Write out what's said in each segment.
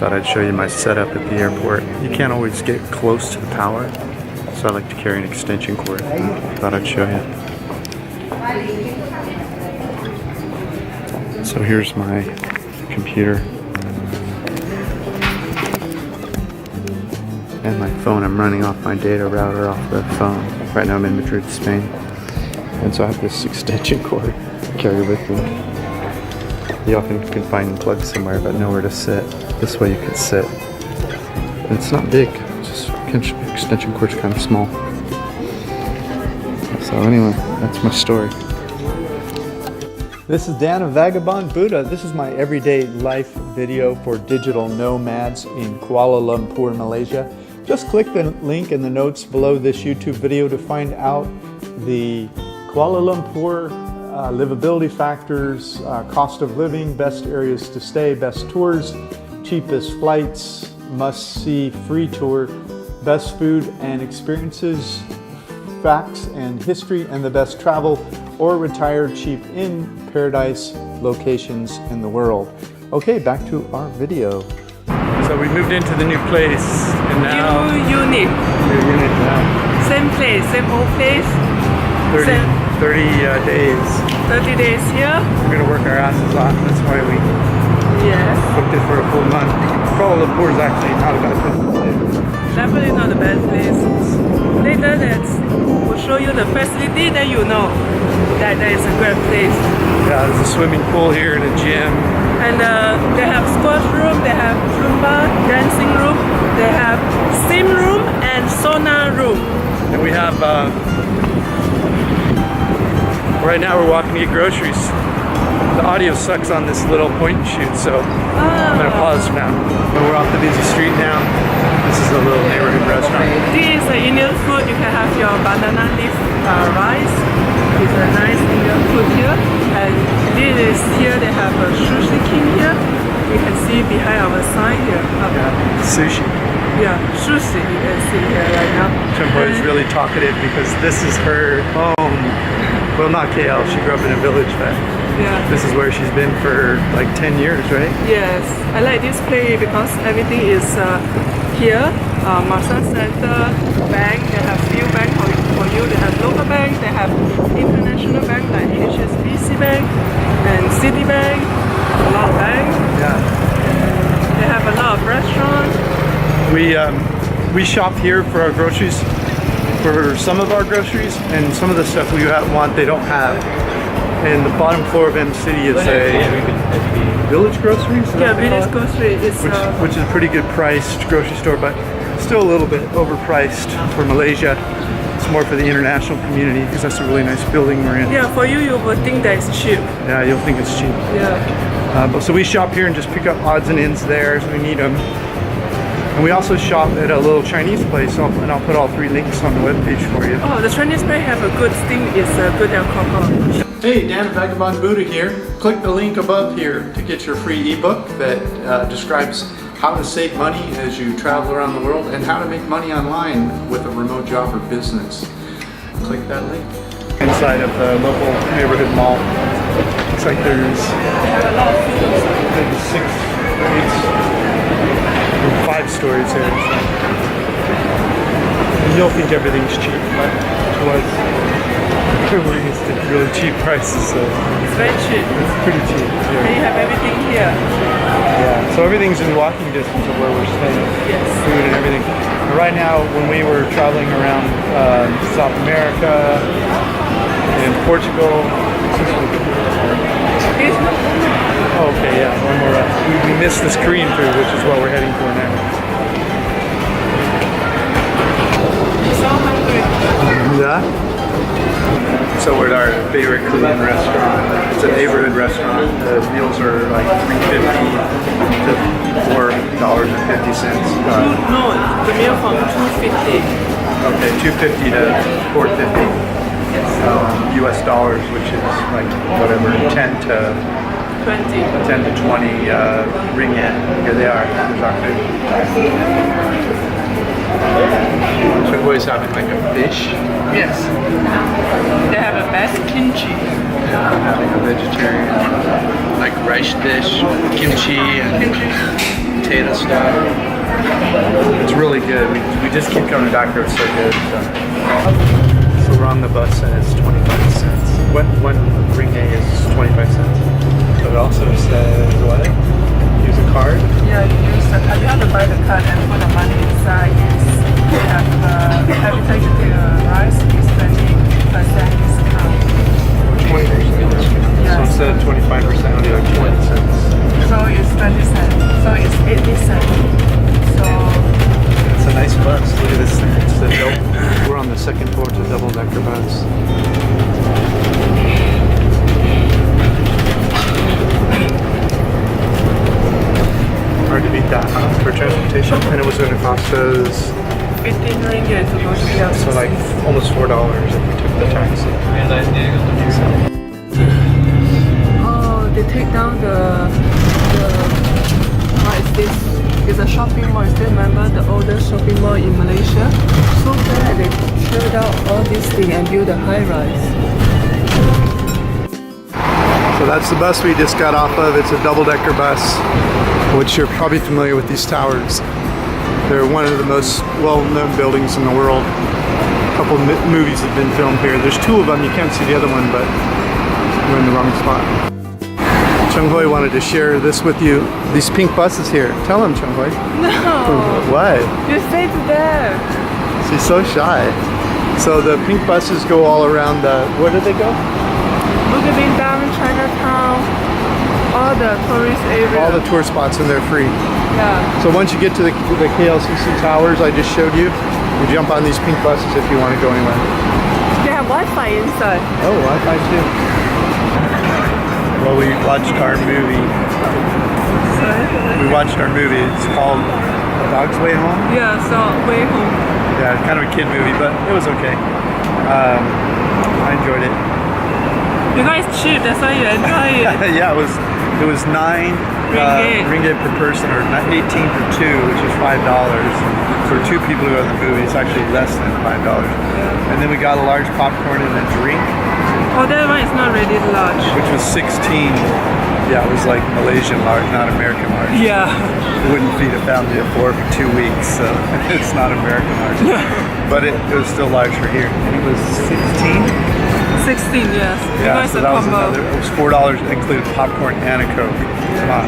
Thought I'd show you my setup at the airport. You can't always get close to the power, so I like to carry an extension cord. Thought I'd show you. So here's my computer and my phone. I'm running off my data router off the phone. Right now I'm in Madrid, Spain. And so I have this extension cord to carry with me. You often can find plugs somewhere, but nowhere to sit. This way you can sit. And it's not big, just extension cord's kind of small. So anyway, that's my story. This is Dan of Vagabond Buddha. This is my everyday life video for digital nomads in Kuala Lumpur, Malaysia. Just click the link in the notes below this YouTube video to find out the Kuala Lumpur livability factors, cost of living, best areas to stay, best tours, cheapest flights, must-see free tour, best food and experiences, facts and history, and the best travel or retire cheap in paradise locations in the world. Okay, back to our video. So we moved into the new place, and now new unit now. Same place, same old place. 30 days. 30 days here. We're gonna work our asses off. That's why we booked it for a full month. Kuala Lumpur is actually not a bad place. Definitely not a bad place. Later we'll show you the facility, then you know that is a great place. Yeah, there's a swimming pool here and a gym. And they have squash room, they have Zumba, dancing room, they have steam room and sauna room. And we have, right now we're walking to get groceries. The audio sucks on this little point and shoot, so I'm gonna pause for now. But we're off the busy street now. This is a little neighborhood restaurant. This is Indian food. You can have your banana leaf rice. It's a nice Indian food here. And this is here, they have a sushi king here. You can see behind our sign here. Sushi. Yeah, sushi you can see here right now. Chumbo is really talkative because this is her home. Well, not KL, she grew up in a village, but this is where she's been for like 10 years, right? Yes, I like this place because everything is here. Massage center, bank, they have few banks for you. They have local bank, they have international bank like HSBC Bank and Citibank, a lot of banks. Yeah. They have a lot of restaurants. We shop here for our groceries, for some of our groceries, and some of the stuff we want they don't have. And the bottom floor of M City is a village groceries. Yeah, village grocery is which is a pretty good priced grocery store, but still a little bit overpriced for Malaysia. It's more for the international community because that's a really nice building we're in. Yeah, for you will think that it's cheap. Yeah, you'll think it's cheap. Yeah. So we shop here and just pick up odds and ends there as we need them. And we also shop at a little Chinese place, and I'll put all 3 links on the webpage for you. Oh, the Chinese place have a good thing, is good alcohol. Hey, Dan of Vagabond Buddha here. Click the link above here to get your free ebook that describes how to save money as you travel around the world and how to make money online with a remote job or business. Click that link. Inside of the local neighborhood mall. Looks like there's maybe 6 or 5 stories here. And you'll think everything's cheap, but we're used to really cheap prices, so It's very cheap. it's pretty cheap here. And you have everything here. Yeah, so everything's in walking distance of where we're staying. Yes. Food and everything. But right now, when we were traveling around South America and Portugal, okay, yeah, one more. We missed this Korean food, which is what we're heading for now. Yeah. So we're at our favorite Korean restaurant. It's a neighborhood restaurant. The meals are like $3.50 to $4.50. No, the meal from $2.50. Okay, $2.50 to $4.50 US dollars, which is like whatever 10 to 20 ringgit. Here they are. There's our food. So we're always having like a fish. Yes. They have a best kimchi. Yeah, I'm having a vegetarian like rice dish, kimchi and potato stuff. It's really good. We just keep coming back here. It's so good. So we're on the bus and it's 25 cents. One ringgit is 25 cents. So it also says what? Use a card? Yeah, you use the card. You have to buy the card and put the money inside. You have every time you take a rice, it's 20% discount. 20%. Yeah, So instead of 25%, it'll be like 20 cents. So it's 20 cents. So it's 80 cents. So it's a nice bus. Look at this thing. It's the we're on the second floor. It's a double-decker bus. Hard to beat that, huh? For transportation. And it was going to cost us 15 ringgit to go to the other. so like almost $4 if we took the taxi. Oh, they take down what is this? It's a shopping mall. Still remember the oldest shopping mall in Malaysia? So bad they cleared out all these things and built a high rise. So that's the bus we just got off of. It's a double-decker bus, which you're probably familiar with these towers. They're one of the most well-known buildings in the world. A couple of movies have been filmed here. There's two of them. You can't see the other one, but we're in the wrong spot. Chung Hui wanted to share this with you. These pink buses here. Tell him, Chung Hui. No! What? You stay there! She's so shy. So the pink buses go all around the... Where do they go? Been down in Chinatown, all the tourist areas. All the tour spots, and they're free. Yeah. So once you get to the KLCC towers I just showed you, you jump on these pink buses if you want to go anywhere. They have Wi-Fi inside. Oh, Wi-Fi too. Well, we watched our movie. It's called A Dog's Way Home. Yeah, so way home. Yeah, kind of a kid movie, but it was okay. I enjoyed it. You guys cheap, that's why you enjoy it. Yeah, it was 9 ringgit per person, or 18 for two, which is $5. For two people who go to the movie, it's actually less than $5. And then we got a large popcorn and a drink. Oh, that one is not really large. Which was 16. Yeah, it was like Malaysian large, not American large. Yeah. It wouldn't feed a family of 4 for 2 weeks, so it's not American large. But it was still large for here. And it was 16? 16, yes. Yeah, so that was another, it was $4, included popcorn and a Coke. Come on.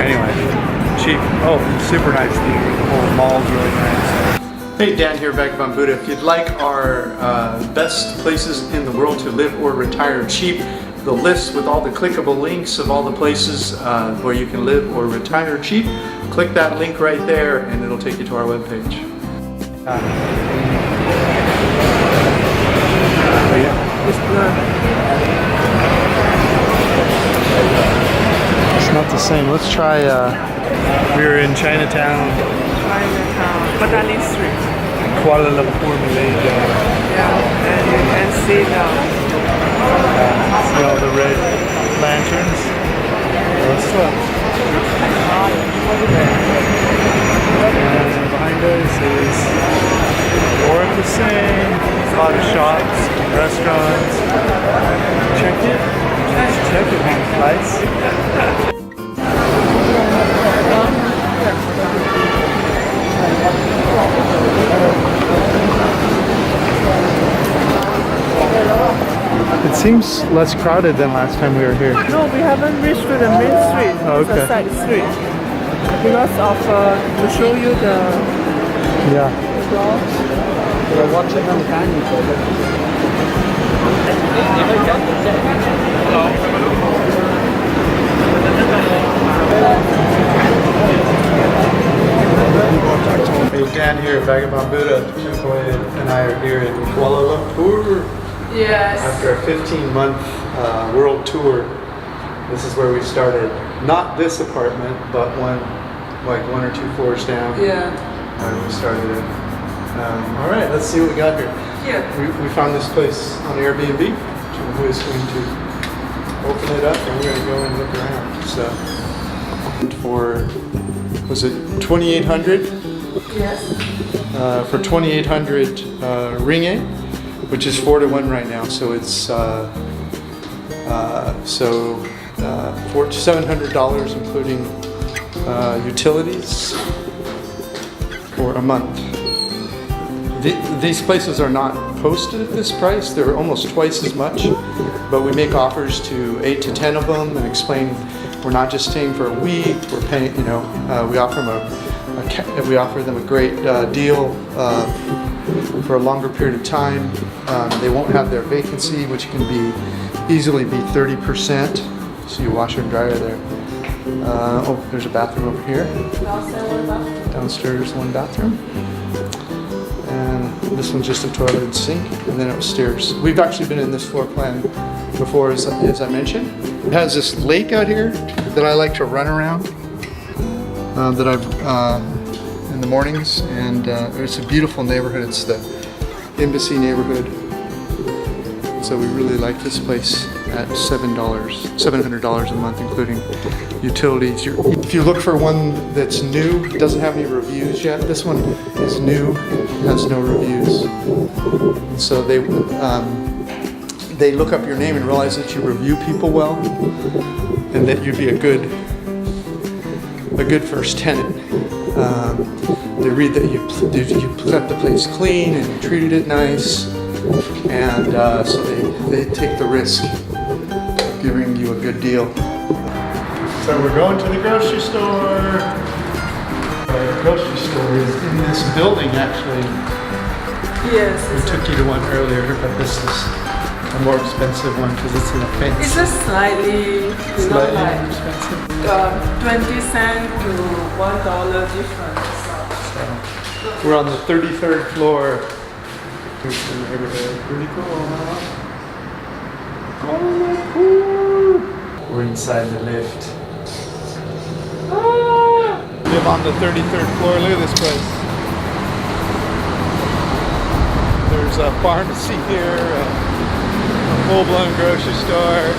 Anyway, cheap. Oh, super nice. The whole mall's really nice. Hey, Dan here, Vagabond Buddha. If you'd like our best places in the world to live or retire cheap, the list with all the clickable links of all the places where you can live or retire cheap, click that link right there and it'll take you to our webpage. It's not the same. Let's try, we were in Chinatown. Badali Street. Kuala Lumpur, Malaysia. Yeah, and you can see now. See all the red lanterns? What's up? And behind us is more of the same. A lot of shops, restaurants. Check it. Just check it, man. Lights. It seems less crowded than last time we were here. No, we haven't reached to the main street. Oh, okay. It's a side street. Because of, to show you the... Yeah. We're watching on the canyon. Hey, Dan here, Vagabond Buddha. And I are here in Kuala Lumpur. Yes. After a 15-month world tour, this is where we started. Not this apartment, but one or two floors down. Yeah. We started it. All right, let's see what we got here. Yeah. We found this place on Airbnb. Who is going to open it up and we're going to go and look around. So, for, was it 2,800? Yes. For 2,800 ringgit, which is 4 to 1 right now. So it's so for $700, including utilities, for a month. These places are not posted at this price. They're almost twice as much, but we make offers to 8 to 10 of them and explain we're not just staying for a week. We're paying, we offer them a great deal for a longer period of time. They won't have their vacancy, which can easily be 30%. See a washer and dryer there. Oh, there's a bathroom over here. Downstairs, one bathroom. And this one's just a toilet and sink, and then upstairs. We've actually been in this floor plan before, as I mentioned. It has this lake out here that I like to run around, in the mornings, and it's a beautiful neighborhood. It's the Embassy neighborhood. So we really like this place at $700 a month, including utilities. If you look for one that's new, it doesn't have any reviews yet. This one is new, has no reviews. And so they look up your name and realize that you review people well, and that you'd be a good first tenant. They read that you kept the place clean and you treated it nice. And so they take the risk of giving you a good deal. So we're going to the grocery store. The grocery store is in this building, actually. Yes. We took you to one earlier, but this is a more expensive one because it's in a fence. It's just slightly Slightly like more expensive. 20 cents to $1 difference. So we're on the 33rd floor. Pretty cool, huh? Kuala Lumpur. We're inside the lift. Live on the 33rd floor. Look at this place. There's a pharmacy here, a full-blown grocery store, a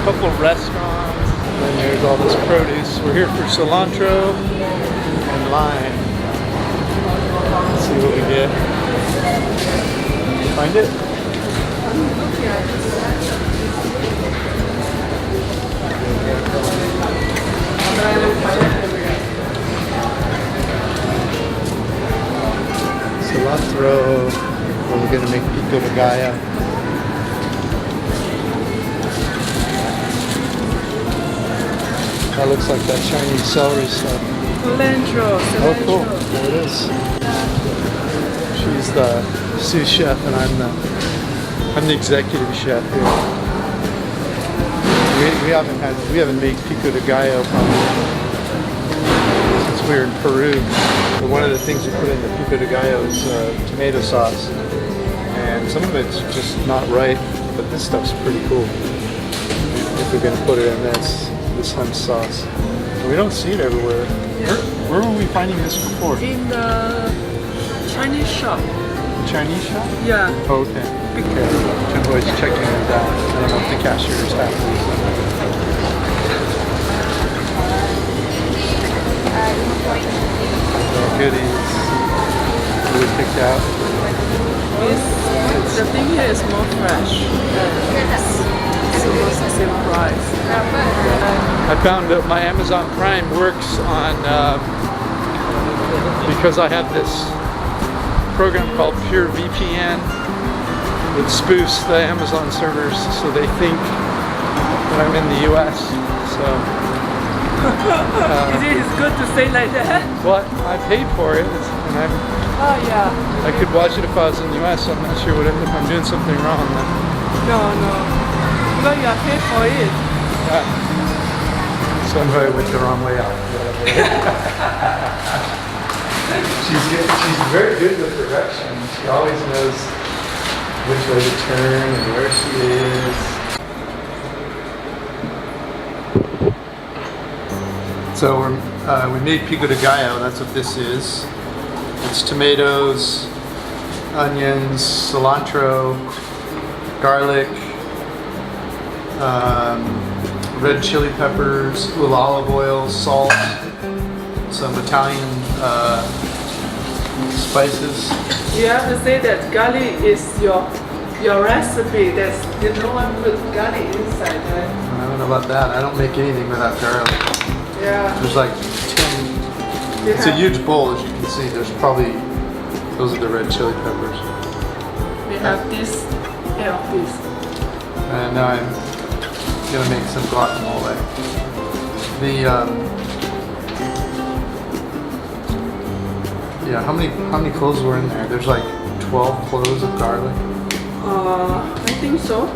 couple of restaurants, and then there's all this produce. We're here for cilantro and lime. Let's see what we get. Find it? Cilantro. Well, we're gonna make pico de gallo. That looks like that Chinese celery stuff. Cilantro. Oh, cool. There it is. She's the sous chef, and I'm the executive chef here. We haven't made pico de gallo probably since we were in Peru. But one of the things we put in the pico de gallo is tomato sauce, and some of it's just not right, but this stuff's pretty cool. If we're gonna put it in this hunt sauce, and we don't see it everywhere. Yeah. Where were we finding this before? In the Chinese shop. Chinese shop? Yeah. Oh, okay. I'm always checking it out. I don't know if the cashier is happy. No goodies. What we picked out. The thing here is more fresh. It's almost the same price. I found that my Amazon Prime works on because I have this program called Pure VPN that spoofs the Amazon servers so they think that I'm in the US. So It's good to say like that. well, I paid for it, and Oh yeah. I could watch it if I was in the US. So I'm not sure if I'm doing something wrong. Then. No. Because you are paid for it. So I'm probably went the wrong way out. She's very good with directions. She always knows which way to turn and where she is. So we made pico de gallo. That's what this is. It's tomatoes, onions, cilantro, garlic, red chili peppers, olive oil, salt, some Italian spices. You have to say that garlic is your Your recipe, no one put garlic inside, right? I don't know about that. I don't make anything without garlic. Yeah. There's like 10. It's a huge bowl, as you can see. There's probably, those are the red chili peppers. We have this, 8 of this. And now I'm gonna make some guacamole. Yeah, how many cloves were in there? There's like 12 cloves of garlic. I think so.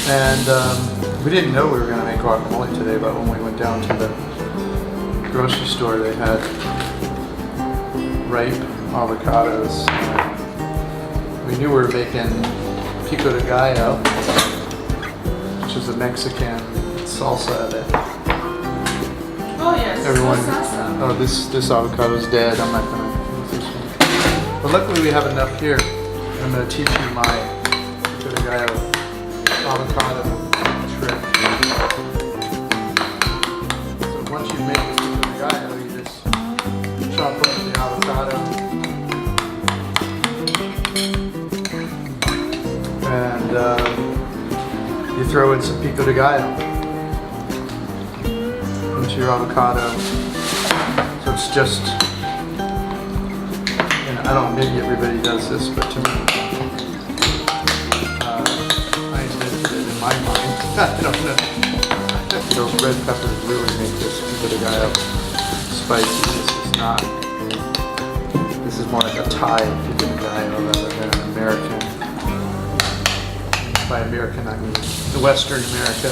And we didn't know we were gonna make guacamole today, but when we went down to the grocery store, they had ripe avocados. We knew we were making pico de gallo, which is a Mexican salsa that Oh yes, everyone. salsa. Oh, this avocado's dead. I'm not gonna use this one. But luckily we have enough here. I'm gonna teach you my pico de gallo avocado trick. So once you make the pico de gallo, you just chop up the avocado and you throw in some pico de gallo into your avocado. So it's just, I don't know, maybe everybody does this, but to me, I invented it in my mind. I don't know. Those red peppers really make this pico de gallo spicy. This is more like a Thai pico de gallo rather than an American. By American, I mean the Western America,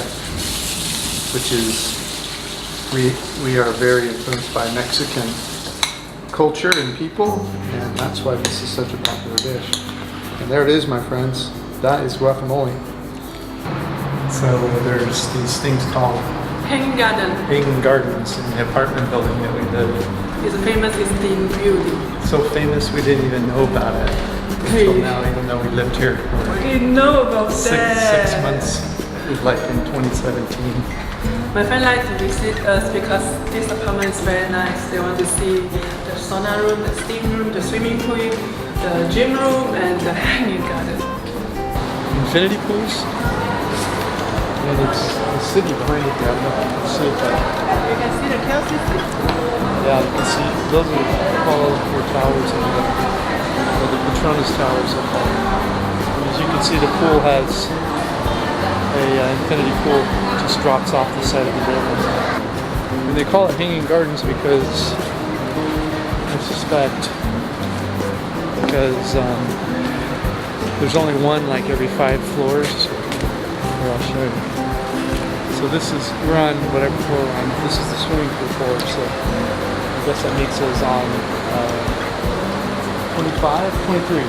which is, we are very influenced by Mexican culture and people, and that's why this is such a popular dish. And there it is, my friends. That is guacamole. So there's these things called Hanging garden. hanging gardens in the apartment building that we live in. It's famous in the building. So famous we didn't even know about it until now, even though we lived here for We know about that. 6 months, like in 2017. My friend like to visit us because this apartment is very nice. They want to see the sauna room, the steam room, the swimming pool, the gym room, and the hanging garden. Infinity pools. And it's the city behind it there. I don't know if you can see it, but You can see the Kelsey City. yeah, you can see those are Kuala Lumpur towers and the Petronas towers up there. And as you can see, the pool has a infinity pool. It just drops off the side of the building. And they call it hanging gardens because I suspect because there's only one like every 5 floors. Here, I'll show you. So we're on whatever floor we're on. This is the swimming pool floor, so I guess that makes us on 25, 23.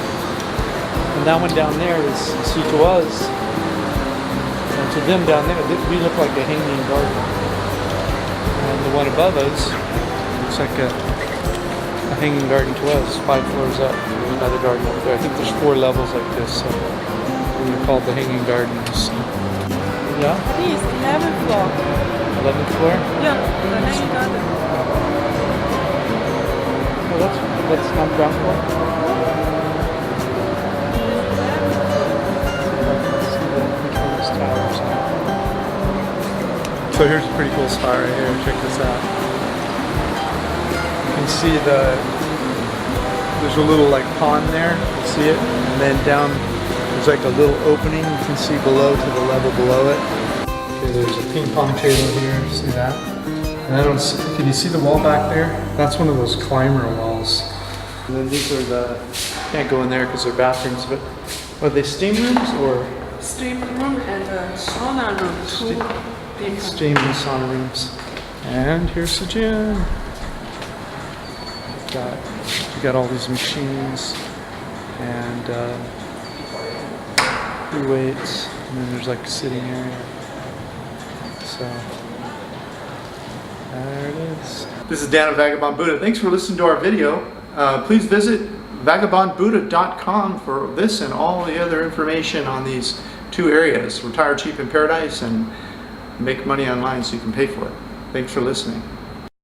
And that one down there is, see to us, and to them down there, we look like a hanging garden. And the one above us looks like a hanging garden to us, 5 floors up. There's another garden up there. I think there's 4 levels like this, so we're called the hanging gardens. Yeah? I think it's 11th floor. 11th floor? Yeah, the hanging garden. Oh, that's not ground floor? So here's a pretty cool spot right here. Check this out. You can see there's a little like pond there. You see it? And then down there's like a little opening you can see below to the level below it. Okay, there's a ping pong table here. See that? And I don't see, can you see the wall back there? That's one of those climber walls. And then these are can't go in there because they're bathrooms, but are they steam rooms or? Steam room and a sauna room. Steam and sauna rooms. And here's the gym. You got all these machines and free weights, and then there's like a sitting area. So there it is. This is Dan of Vagabond Buddha. Thanks for listening to our video. Please visit vagabondbuddha.com for this and all the other information on these 2 areas, Retire Cheap in Paradise and Make Money Online so you can pay for it. Thanks for listening.